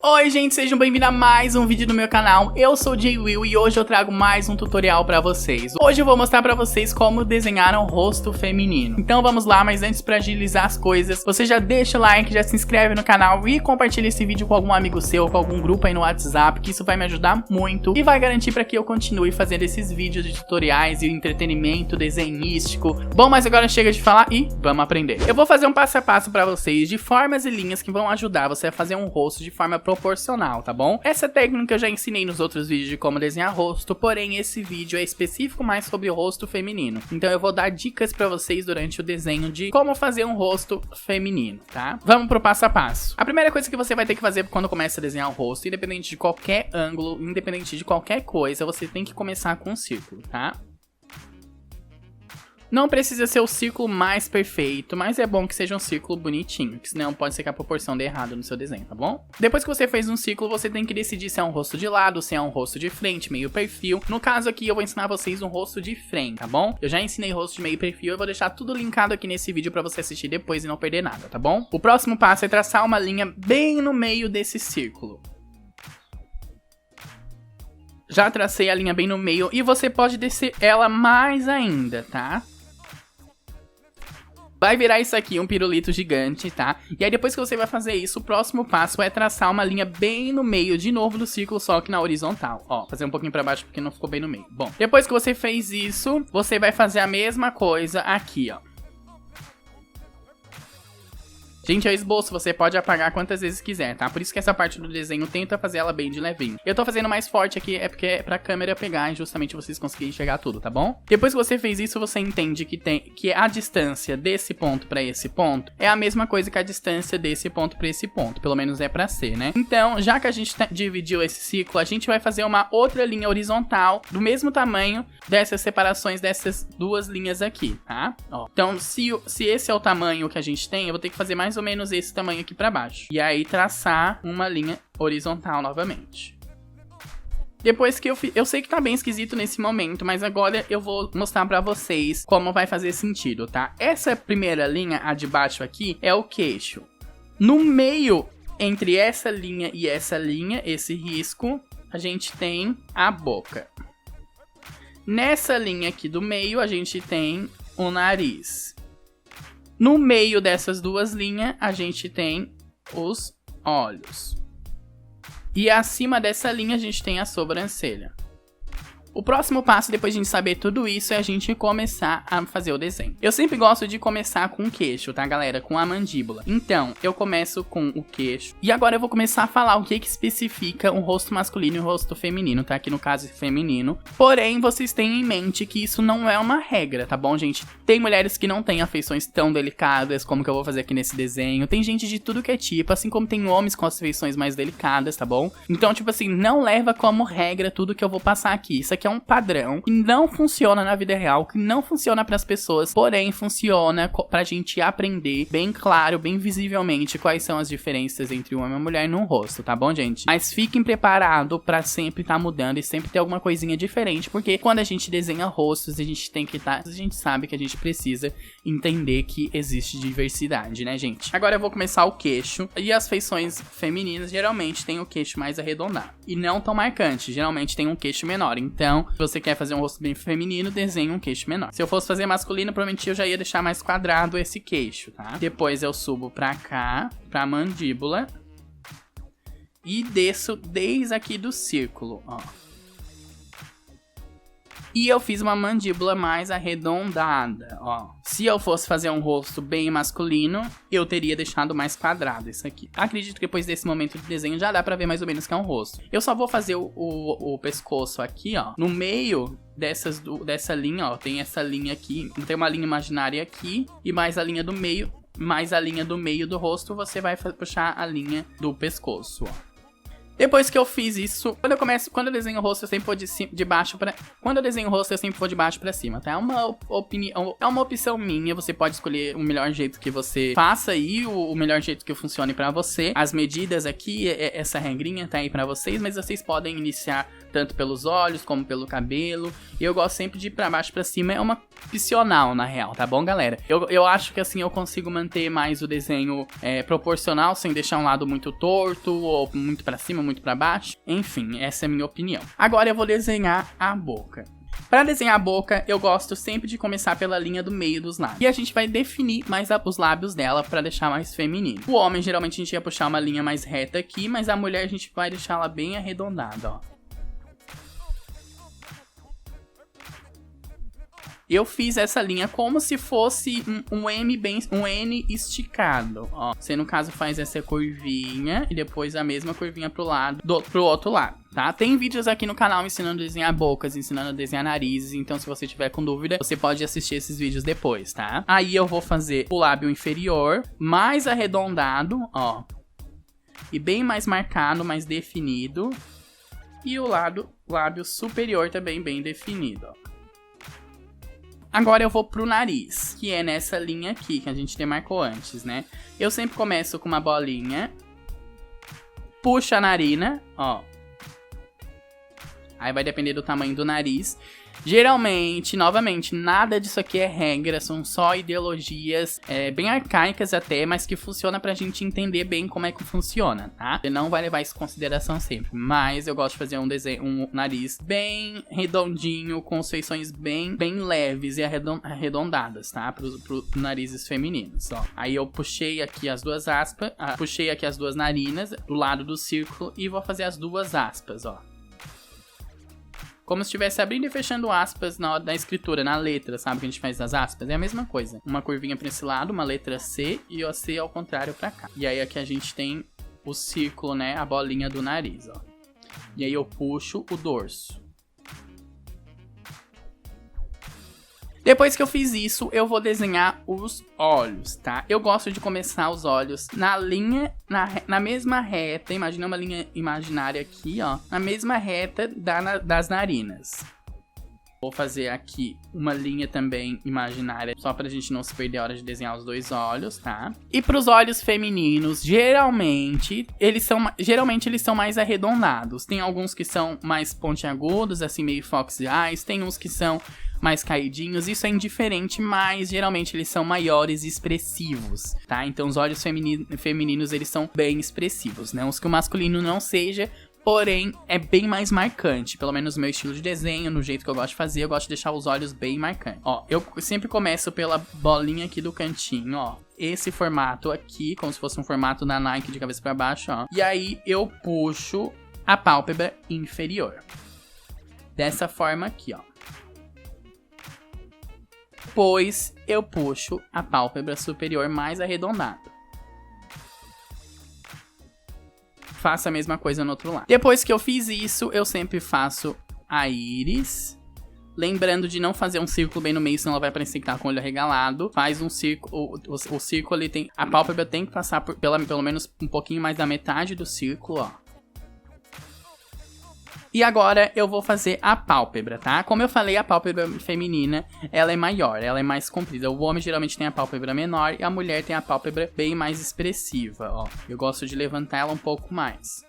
Oi gente, sejam bem-vindos a mais um vídeo do meu canal. Eu sou o Jay Will e hoje eu trago mais um tutorial pra vocês. Hoje eu vou mostrar pra vocês como desenhar um rosto feminino. Então vamos lá, mas antes pra agilizar as coisas, você já deixa o like, já se inscreve no canal e compartilha esse vídeo com algum amigo seu, com algum grupo aí no WhatsApp, que isso vai me ajudar muito e vai garantir pra que eu continue fazendo esses vídeos de tutoriais e entretenimento desenhístico. Bom, mas agora chega de falar e vamos aprender. Eu vou fazer um passo a passo pra vocês de formas e linhas que vão ajudar você a fazer um rosto de forma proporcional, tá bom? Essa técnica eu já ensinei nos outros vídeos de como desenhar rosto, porém esse vídeo é específico mais sobre o rosto feminino. Então eu vou dar dicas pra vocês durante o desenho de como fazer um rosto feminino, tá? Vamos pro passo a passo. A primeira coisa que você vai ter que fazer quando começa a desenhar o rosto, independente de qualquer ângulo, independente de qualquer coisa, você tem que começar com um círculo, tá? Não precisa ser o círculo mais perfeito, mas é bom que seja um círculo bonitinho, que senão pode ser que a proporção dê errado no seu desenho, tá bom? Depois que você fez um círculo, você tem que decidir se é um rosto de lado, se é um rosto de frente, meio perfil. No caso aqui, eu vou ensinar vocês um rosto de frente, tá bom? Eu já ensinei rosto de meio perfil, eu vou deixar tudo linkado aqui nesse vídeo pra você assistir depois e não perder nada, tá bom? O próximo passo é traçar uma linha bem no meio desse círculo. Já tracei a linha bem no meio e você pode descer ela mais ainda, tá? Vai virar isso aqui um pirulito gigante, tá? E aí depois que você vai fazer isso, o próximo passo é traçar uma linha bem no meio, de novo do círculo, só que na horizontal. Ó, fazer um pouquinho pra baixo porque não ficou bem no meio. Bom, depois que você fez isso, você vai fazer a mesma coisa aqui, ó. Gente, é o esboço, você pode apagar quantas vezes quiser, tá? Por isso que essa parte do desenho tenta fazer ela bem de levinho. Eu tô fazendo mais forte aqui, é porque é pra câmera pegar e justamente vocês conseguirem enxergar tudo, tá bom? Depois que você fez isso, você entende que a distância desse ponto pra esse ponto é a mesma coisa que a distância desse ponto pra esse ponto. Pelo menos é pra ser, né? Então, já que a gente dividiu esse ciclo, a gente vai fazer uma outra linha horizontal do mesmo tamanho dessas separações dessas duas linhas aqui, tá? Ó. Então, se esse é o tamanho que a gente tem, eu vou ter que fazer mais ou menos esse tamanho aqui pra baixo. E aí traçar uma linha horizontal novamente. Depois que eu sei que tá bem esquisito nesse momento, mas agora eu vou mostrar pra vocês como vai fazer sentido, tá? Essa primeira linha, a de baixo aqui, é o queixo. No meio, entre essa linha e essa linha, esse risco, a gente tem a boca. Nessa linha aqui do meio, a gente tem o nariz. No meio dessas duas linhas, a gente tem os olhos. E acima dessa linha, a gente tem a sobrancelha. O próximo passo, depois de a gente saber tudo isso, é a gente começar a fazer o desenho. Eu sempre gosto de começar com o queixo, tá, galera? Com a mandíbula. Então, eu começo com o queixo. E agora eu vou começar a falar o que especifica um rosto masculino e um rosto feminino, tá? Aqui no caso, feminino. Porém, vocês tenham em mente que isso não é uma regra, tá bom, gente? Tem mulheres que não têm afeições tão delicadas como que eu vou fazer aqui nesse desenho. Tem gente de tudo que é tipo, assim como tem homens com as feições mais delicadas, tá bom? Então, tipo assim, não leva como regra tudo que eu vou passar aqui. Isso aqui é um padrão que não funciona na vida real, que não funciona pras pessoas, porém funciona pra gente aprender bem claro, bem visivelmente quais são as diferenças entre um homem e uma mulher num rosto, tá bom, gente? Mas fiquem preparados pra sempre tá mudando e sempre ter alguma coisinha diferente, porque quando a gente desenha rostos, a gente tem que a gente sabe que a gente precisa entender que existe diversidade, né, gente? Agora eu vou começar o queixo, e as feições femininas geralmente tem o queixo mais arredondado e não tão marcante, geralmente tem um queixo menor. Então, se você quer fazer um rosto bem feminino, desenhe um queixo menor. Se eu fosse fazer masculino, provavelmente eu já ia deixar mais quadrado esse queixo, tá? Depois eu subo pra cá, pra mandíbula, e desço desde aqui do círculo, ó. E eu fiz uma mandíbula mais arredondada, ó. Se eu fosse fazer um rosto bem masculino, eu teria deixado mais quadrado isso aqui. Acredito que depois desse momento de desenho já dá pra ver mais ou menos que é um rosto. Eu só vou fazer o pescoço aqui, ó. No meio dessa linha, ó, tem essa linha aqui. Tem uma linha imaginária aqui e mais a linha do meio. Mais a linha do meio do rosto, você vai puxar a linha do pescoço, ó. Depois que eu fiz isso, quando eu desenho o rosto, eu sempre vou de baixo pra... Quando eu desenho o rosto, eu sempre vou de baixo pra cima, tá? É uma opção minha, você pode escolher o melhor jeito que você faça aí, o melhor jeito que funcione pra você. As medidas aqui, essa regrinha tá aí pra vocês, mas vocês podem iniciar tanto pelos olhos como pelo cabelo. E eu gosto sempre de ir pra baixo pra cima, é uma opcional na real, tá bom, galera? Eu acho que assim eu consigo manter mais o desenho proporcional, sem deixar um lado muito torto, ou muito pra cima, muito pra baixo. Enfim, essa é a minha opinião. Agora eu vou desenhar a boca. Para desenhar a boca, eu gosto sempre de começar pela linha do meio dos lábios. E a gente vai definir mais os lábios dela para deixar mais feminino. O homem, geralmente, a gente ia puxar uma linha mais reta aqui, mas a mulher a gente vai deixar ela bem arredondada, ó. Eu fiz essa linha como se fosse um N esticado, ó. Você, no caso, faz essa curvinha e depois a mesma curvinha pro outro lado, tá? Tem vídeos aqui no canal ensinando a desenhar bocas, ensinando a desenhar narizes, então se você tiver com dúvida, você pode assistir esses vídeos depois, tá? Aí eu vou fazer o lábio inferior mais arredondado, ó. E bem mais marcado, mais definido. E o lábio superior também bem definido, ó. Agora eu vou pro nariz, que é nessa linha aqui, que a gente demarcou antes, né? Eu sempre começo com uma bolinha, puxo a narina, ó. Aí vai depender do tamanho do nariz. Geralmente, novamente, nada disso aqui é regra, são só ideologias bem arcaicas até, mas que funciona pra gente entender bem como é que funciona, tá? Você não vai levar isso em consideração sempre, mas eu gosto de fazer um nariz bem redondinho, com feições bem leves e arredondadas, tá? Pro narizes femininos, ó. Aí eu puxei aqui as duas aspas, puxei aqui as duas narinas do lado do círculo e vou fazer as duas aspas, ó. Como se estivesse abrindo e fechando aspas na hora da escritura, na letra, sabe? Que a gente faz das aspas. É a mesma coisa. Uma curvinha pra esse lado, uma letra C e o C ao contrário pra cá. E aí aqui a gente tem o círculo, né? A bolinha do nariz, ó. E aí eu puxo o dorso. Depois que eu fiz isso, eu vou desenhar os olhos, tá? Eu gosto de começar os olhos na linha, na mesma reta, imagina uma linha imaginária aqui, ó, na mesma reta das narinas. Vou fazer aqui uma linha também imaginária, só pra gente não se perder a hora de desenhar os dois olhos, tá? E pros olhos femininos, geralmente eles são mais arredondados. Tem alguns que são mais pontiagudos, assim, meio fox eyes, tem uns que são mais caidinhos, isso é indiferente, mas geralmente eles são maiores e expressivos, tá? Então os olhos femininos, eles são bem expressivos, né? Os que o masculino não seja, porém é bem mais marcante, pelo menos no meu estilo de desenho, no jeito que eu gosto de fazer, eu gosto de deixar os olhos bem marcantes. Ó, eu sempre começo pela bolinha aqui do cantinho, ó. Esse formato aqui, como se fosse um formato da Nike de cabeça pra baixo, ó. E aí eu puxo a pálpebra inferior. Dessa forma aqui, ó. Depois eu puxo a pálpebra superior mais arredondada. Faço a mesma coisa no outro lado. Depois que eu fiz isso, eu sempre faço a íris. Lembrando de não fazer um círculo bem no meio, senão ela vai parecer que tá com o olho arregalado. Faz um círculo, o círculo ali tem... A pálpebra tem que passar por pelo menos um pouquinho mais da metade do círculo, ó. E agora eu vou fazer a pálpebra, tá? Como eu falei, a pálpebra feminina, ela é maior, ela é mais comprida. O homem geralmente tem a pálpebra menor e a mulher tem a pálpebra bem mais expressiva, ó. Eu gosto de levantar ela um pouco mais.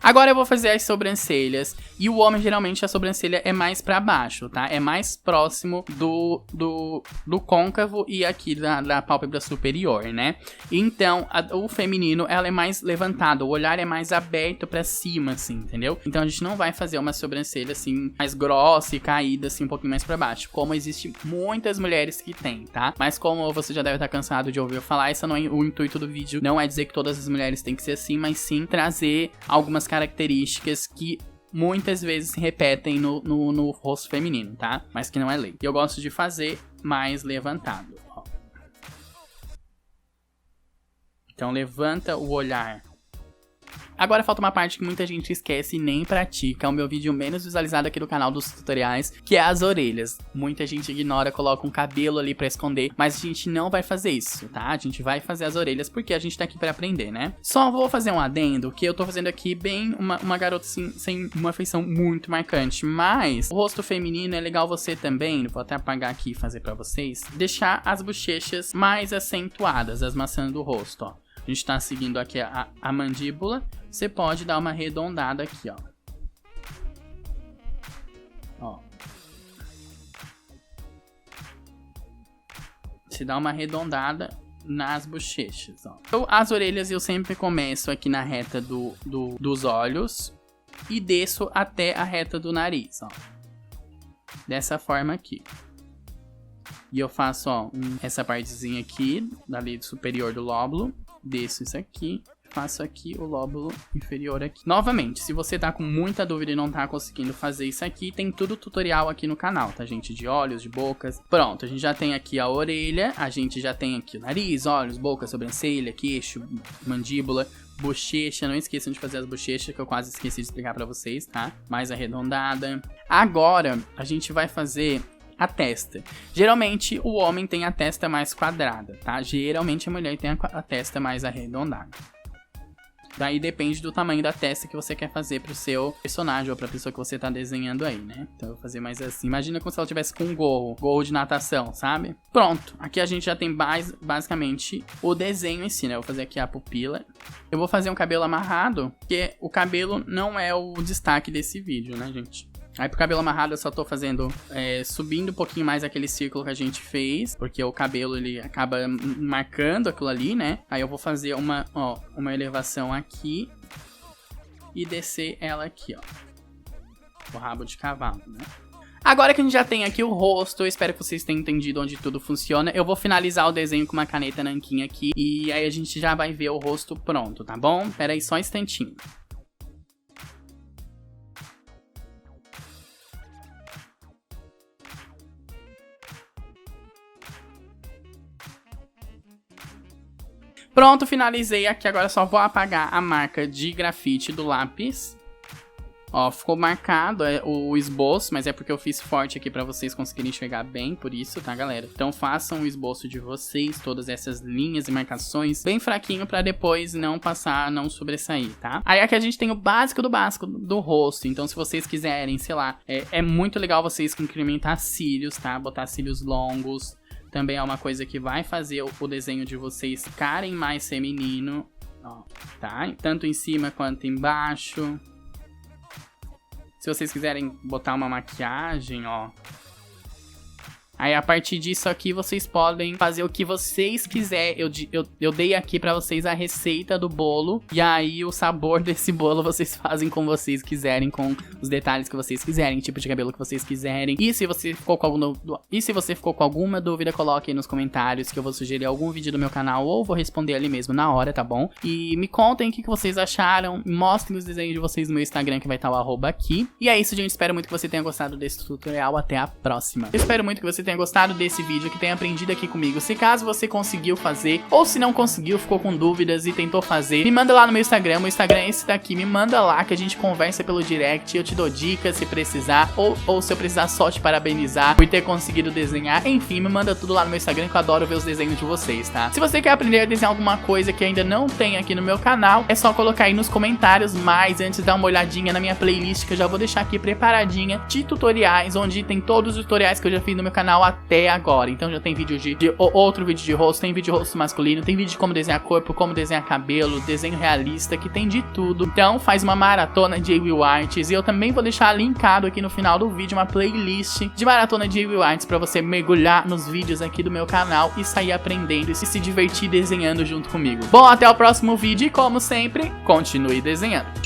Agora eu vou fazer as sobrancelhas. E o homem, geralmente, a sobrancelha é mais pra baixo, tá? É mais próximo do côncavo e aqui da pálpebra superior, né? Então, o feminino, ela é mais levantada. O olhar é mais aberto pra cima, assim, entendeu? Então, a gente não vai fazer uma sobrancelha, assim, mais grossa e caída, assim, um pouquinho mais pra baixo. Como existe muitas mulheres que tem, tá? Mas como você já deve estar cansado de ouvir eu falar, esse não é o intuito do vídeo. Não é dizer que todas as mulheres têm que ser assim, mas sim trazer algumas características que muitas vezes se repetem no rosto feminino, tá? Mas que não é lei. Eu gosto de fazer mais levantado, ó. Então levanta o olhar Agora falta uma parte que muita gente esquece e nem pratica, é o meu vídeo menos visualizado aqui do canal dos tutoriais, que é as orelhas. Muita gente ignora, coloca um cabelo ali pra esconder, mas a gente não vai fazer isso, tá? A gente vai fazer as orelhas porque a gente tá aqui pra aprender, né? Só vou fazer um adendo, que eu tô fazendo aqui bem uma garota assim, sem uma feição muito marcante, mas o rosto feminino é legal você também, vou até apagar aqui e fazer pra vocês, deixar as bochechas mais acentuadas, as maçãs do rosto, ó. A gente tá seguindo aqui a mandíbula. Você pode dar uma arredondada aqui, ó. Ó. Você dá uma arredondada nas bochechas, ó. Então, as orelhas eu sempre começo aqui na reta dos olhos e desço até a reta do nariz, ó. Dessa forma aqui. E eu faço, ó, essa partezinha aqui, dali superior do lóbulo. Desço isso aqui, faço aqui o lóbulo inferior aqui. Novamente, se você tá com muita dúvida e não tá conseguindo fazer isso aqui, tem tudo tutorial aqui no canal, tá, gente? De olhos, de bocas. Pronto, a gente já tem aqui a orelha, a gente já tem aqui o nariz, olhos, boca, sobrancelha, queixo, mandíbula, bochecha. Não esqueçam de fazer as bochechas, que eu quase esqueci de explicar pra vocês, tá? Mais arredondada. Agora, a gente vai fazer a testa. Geralmente o homem tem a testa mais quadrada, tá? Geralmente a mulher tem a testa mais arredondada. Daí depende do tamanho da testa que você quer fazer pro seu personagem ou pra pessoa que você tá desenhando aí, né? Então eu vou fazer mais assim. Imagina como se ela tivesse com um gorro de natação, sabe? Pronto, aqui a gente já tem basicamente o desenho em si, né? Eu vou fazer aqui a pupila. Eu vou fazer um cabelo amarrado, porque o cabelo não é o destaque desse vídeo, né, gente? Aí pro cabelo amarrado eu só tô fazendo, subindo um pouquinho mais aquele círculo que a gente fez, porque o cabelo ele acaba marcando aquilo ali, né? Aí eu vou fazer uma elevação aqui e descer ela aqui, ó. O rabo de cavalo, né? Agora que a gente já tem aqui o rosto, eu espero que vocês tenham entendido onde tudo funciona. Eu vou finalizar o desenho com uma caneta nanquim aqui e aí a gente já vai ver o rosto pronto, tá bom? Pera aí só um instantinho. Pronto, finalizei aqui, agora só vou apagar a marca de grafite do lápis. Ó, ficou marcado o esboço, mas é porque eu fiz forte aqui pra vocês conseguirem enxergar bem, por isso, tá, galera? Então façam o esboço de vocês, todas essas linhas e marcações, bem fraquinho pra depois não passar, não sobressair, tá? Aí aqui a gente tem o básico do rosto, então se vocês quiserem, sei lá, é muito legal vocês incrementar cílios, tá? Botar cílios longos. Também é uma coisa que vai fazer o desenho de vocês ficarem mais feminino, ó, tá? Tanto em cima quanto embaixo. Se vocês quiserem botar uma maquiagem, ó. Aí a partir disso aqui vocês podem fazer o que vocês quiserem. Eu dei aqui pra vocês a receita do bolo. E aí o sabor desse bolo vocês fazem como vocês quiserem. Com os detalhes que vocês quiserem. Tipo de cabelo que vocês quiserem. E se você ficou com alguma dúvida, coloque aí nos comentários. Que eu vou sugerir algum vídeo do meu canal. Ou vou responder ali mesmo na hora, tá bom? E me contem o que vocês acharam. Mostrem os desenhos de vocês no meu Instagram, que vai estar o @ aqui. E é isso, gente. Espero muito que você tenha gostado desse tutorial. Até a próxima. Eu espero muito que você tenha gostado desse vídeo, que tenha aprendido aqui comigo. Se caso você conseguiu fazer, ou se não conseguiu, ficou com dúvidas e tentou fazer, me manda lá no meu Instagram. Meu Instagram é esse daqui, me manda lá que a gente conversa pelo direct. Eu te dou dicas se precisar, ou se eu precisar só te parabenizar por ter conseguido desenhar. Enfim, me manda tudo lá no meu Instagram, que eu adoro ver os desenhos de vocês, tá? Se você quer aprender a desenhar alguma coisa que ainda não tem aqui no meu canal, é só colocar aí nos comentários. Mas antes, dá uma olhadinha na minha playlist, que eu já vou deixar aqui preparadinha, de tutoriais, onde tem todos os tutoriais que eu já fiz no meu canal até agora. Então já tem vídeo outro vídeo de rosto, tem vídeo de rosto masculino, tem vídeo de como desenhar corpo, como desenhar cabelo, desenho realista, que tem de tudo. Então faz uma maratona de AWIL Arts. E eu também vou deixar linkado aqui no final do vídeo uma playlist de maratona de AWIL Arts pra você mergulhar nos vídeos aqui do meu canal e sair aprendendo e se divertir desenhando junto comigo. Bom, até o próximo vídeo e como sempre, continue desenhando.